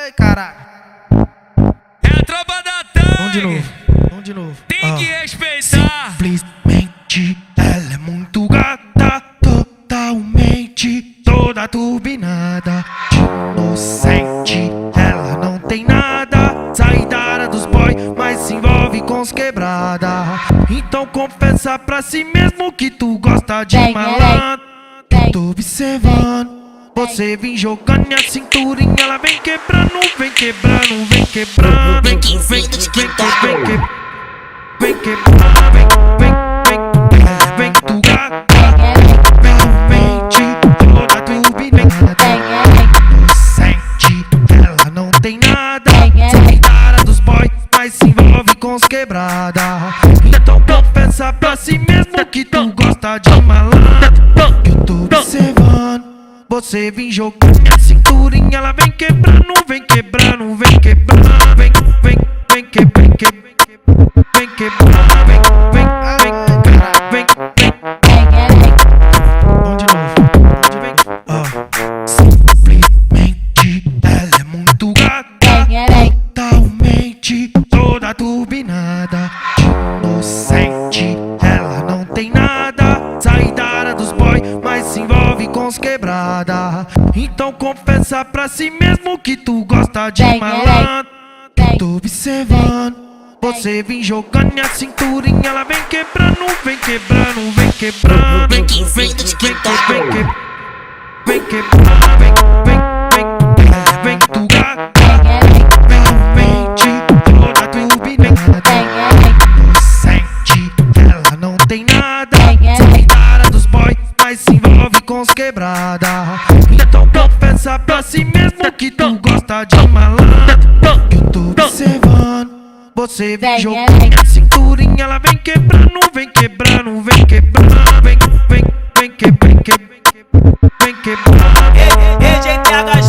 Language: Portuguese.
Ai, caralho. É a tropa da Tangue. Vamos de novo. Tem que respeitar. Simplesmente ela é muito gata, totalmente toda turbinada, inocente, ela não tem nada, sai da área dos boy, mas se envolve com os quebrada. Então confessa pra si mesmo que tu gosta de malandro. Tô observando você vem jogando minha cinturinha, ela vem quebrando, vem quebrando, vem quebrando, vem quebrando, vem quebrando, vem tu gata, mente toda turbinada, inocente, ela não tem nada, sai da área dos boy, mas se envolve com os quebrada. Então confessa pra si mesmo que tu gosta de malandro. Que eu tô observando você vem jogando minha cinturinha, ela vem quebrando, vem quebrando, vem quebrando, vem quebrando, vem quebrando, vem. Vamos de novo. Simplesmente ela é muito gata, totalmente toda turbinada, inocente, ela não tem nada, sai da área dos boy, mas se envolve com os quebrada. Então confessa pra si mesmo que tu gosta de malandro. Tô observando você vem jogando minha cinturinha, ela vem quebrando, vem quebrando, vem quebrando, vem quebrando, vem tu gata, mente toda turbinada, inocente, ela não tem nada, sai da área dos boy, mas se envolve com os quebrada. Então confessa pra si mesmo que tu gosta de malandro. Que eu tô observando você vem jogando minha cinturinha, ela vem quebrando, vem quebrando, vem quebrando, vem quebrando, vem quebrando. EGTH